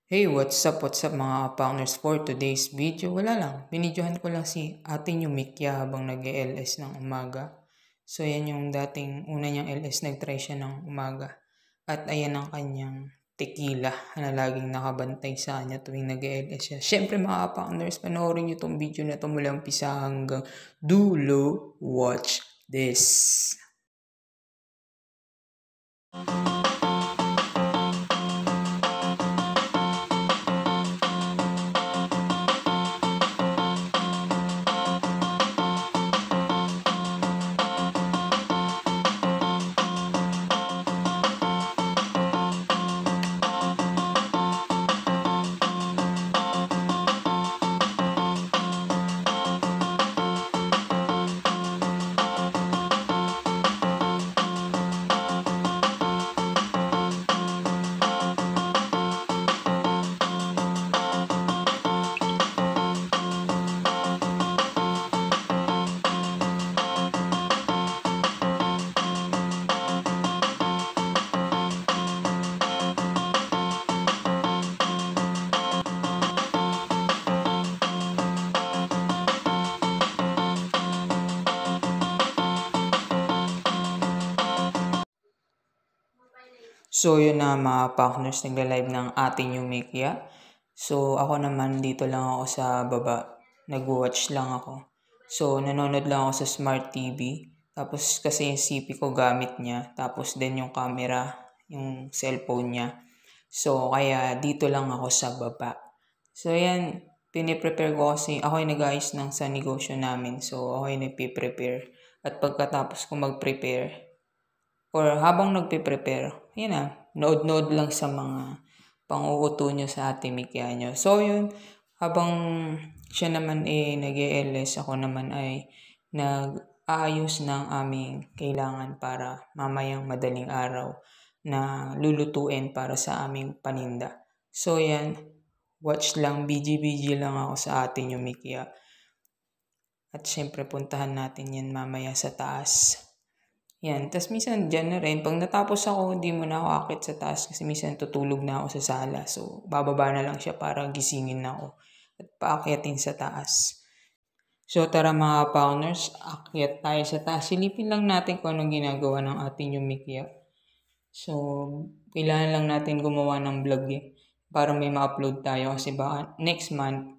Hey, what's up mga partners for today's video? Wala lang, binidyohan ko lang si Ate Numikya habang nag-LS ng umaga. So yan yung dating una niyang LS, nag-try siya ng umaga. At ayan ang kanyang tequila na laging nakabantay sa kanya tuwing nag-LS siya. Siyempre mga partners, panoorin niyo tong video na ito mula umpisa hanggang dulo. Watch this! So yun na mga partners, nagla-live ng ating Numikya. So ako naman dito lang ako sa baba, nag-watch lang ako. So nanonood lang ako sa Smart TV. Tapos kasi yung CP ko gamit niya. Tapos din yung camera, yung cellphone niya. So kaya dito lang ako sa baba. So yan, piniprepare ko kasi ako yung nag-ayos ng sa negosyo namin. So ako yung nagpiprepare. At pagkatapos ko mag-prepare, or habang nagpe-prepare, yun na, nood-nood lang sa mga pang-uuto nyo sa Ate Mikya nyo. So yun, habang siya naman nag-LS, ako naman ay nag-aayos ng aming kailangan para mamayang madaling araw na lulutuin para sa aming paninda. So yan, watch lang, BG lang ako sa Ate Mikya. At syempre puntahan natin yan mamaya sa taas. Yan, tas minsan dyan na rin, pag natapos ako, hindi mo na ako akit sa taas kasi minsan tutulog na ako sa sala. So, bababa na lang siya para gisingin na ako at paakyatin sa taas. So, tara mga pawners, akyat tayo sa taas. Silipin lang natin kung anong ginagawa ng ating Numikya. So, kailangan lang natin gumawa ng vlog para may ma-upload tayo kasi baka next month,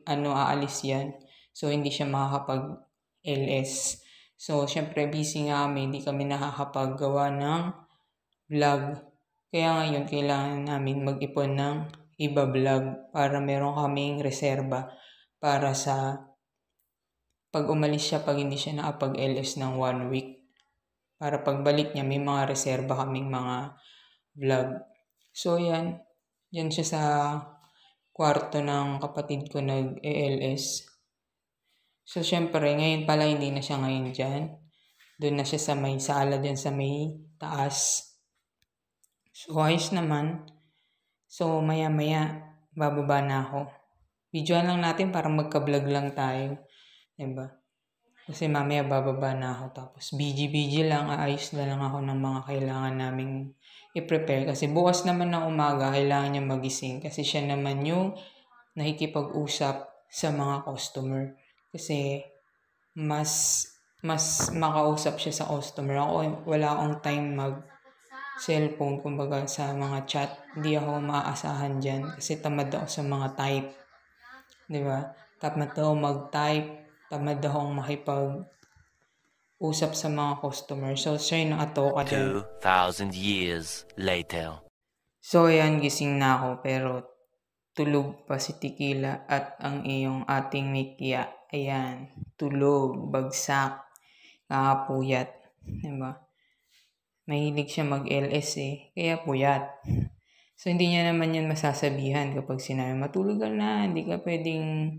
aalis yan. So, hindi siya makakapag-LS. So, syempre busy nga kami, hindi kami nakakapaggawa ng vlog. Kaya ngayon, kailangan namin mag-ipon ng iba vlog para meron kaming reserba para sa pag umalis siya, pag hindi siya nakapag-LS ng 1 week. Para pagbalik niya, may mga reserba kaming mga vlog. So, yan. Yan siya sa kwarto ng kapatid ko nag-LS. So, syempre, ngayon pala hindi na siya ngayon dyan. Doon na siya sa may sala dyan sa may taas. So, ayos naman. So, maya-maya, bababa na ako. Videoan lang natin para magka-vlog lang tayo. Diba? Kasi mamaya bababa na ako. Tapos, BG lang. Aayos na lang ako ng mga kailangan naming i-prepare. Kasi bukas naman ng umaga, kailangan niya magising. Kasi siya naman yung nakikipag-usap sa mga customer. Kasi mas makausap siya sa customer. Ako, wala akong time mag-cellphone, kumbaga sa mga chat. Hindi ako maaasahan dyan kasi tamad ako sa mga type. Diba? Tamad ako mag-type. Tamad akong makipag-usap sa mga customer. So, siya yung nakatoka dyan. 2,000 years later. So, ayan, gising na ako pero tulog pa si Tequila at ang iyong ating Mikya. Ayan, tulog, bagsak, kakapuyat. Diba? Mahilig siya mag-LS kaya puyat. So, hindi niya naman yan masasabihan kapag sinabi, matulog ka na, hindi ka pwedeng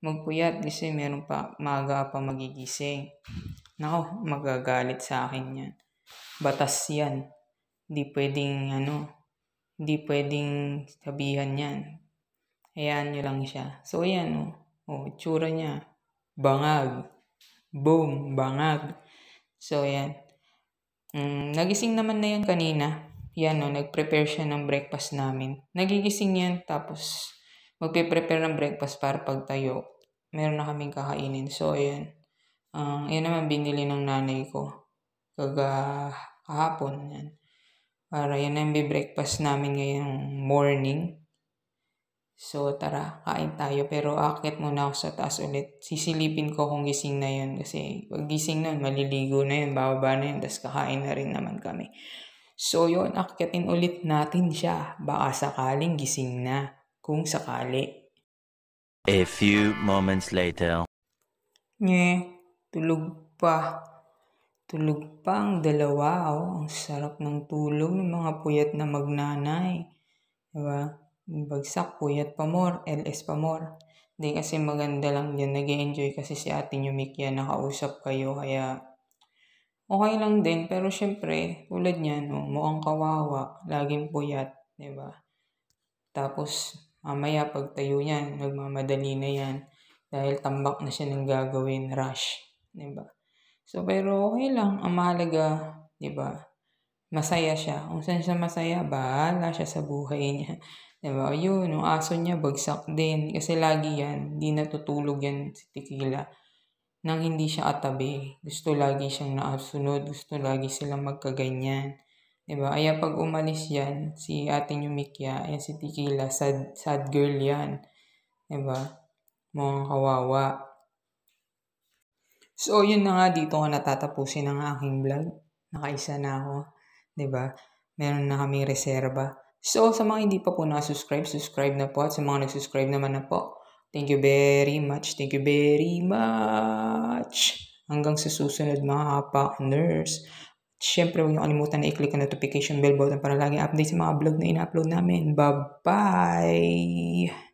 magpuyat kasi meron pa, maaga pa magigising. Nako, magagalit sa akin yan. Batas yan. Hindi pwedeng sabihan yan. Hayaan nyo lang siya. So, ayan itsura niya. Bangag. Boom, bangag. So, ayan. Nagising naman na yan kanina. yan no, nag-prepare siya ng breakfast namin. Nagigising yan, tapos magpe-prepare ng breakfast para pagtayo, meron na kaming kakainin. So, ayan. Yan naman binili ng nanay ko kahapon. Yan. Para yan ang breakfast namin ngayong morning. So, tara, kain tayo. Pero aakyat muna ako sa taas ulit. Sisilipin ko kung gising na yun. Kasi pag gising nun, maliligo na yun, bababa na yun, tapos kakain na rin naman kami. So, yun, akyatin ulit natin siya. Baka sakaling gising na. Kung sakali. A few moments later. Tulog pa. Tulog pa ang dalawa. Ang sarap ng tulog ng mga puyat na magnanay. Diba? Bagsak, puyat pa more, LS pa more. Hindi kasi maganda lang yan. Nag-enjoy kasi si Ate Yumikya, nakausap kayo. Kaya okay lang din. Pero syempre, tulad niya, no, mukhang kawawa. Laging puyat. Diba? Tapos, mamaya pagtayo niyan, nagmamadali na yan. Dahil tambak na siya ng gagawin, rush. Diba? So, pero okay lang. Ang mahalaga, diba? Masaya siya. Kung saan siya masaya, bahala siya sa buhay niya. Diba? Yun, yung aso niya, bagsak din. Kasi lagi yan, hindi natutulog yan si Tequila. Nang hindi siya katabi. Gusto lagi siyang nakasunod. Gusto lagi silang magkaganyan. Diba? Kaya pag umalis yan, si Ate Yumikya, ayan si Tequila, sad girl yan. Diba? Mukhang kawawa. So, yun na nga, dito ko natatapusin ang aking vlog. Nakaisa na ako. Diba? Meron na kami reserba. So, sa mga hindi pa po nakasubscribe, subscribe na po. At sa mga nagsuscribe naman na po, thank you very much. Thank you very much. Hanggang sa susunod mga partners. Siyempre, huwag niyo kalimutan na i-click ang notification bell button para laging update sa mga vlog na ina-upload namin. Bye-bye!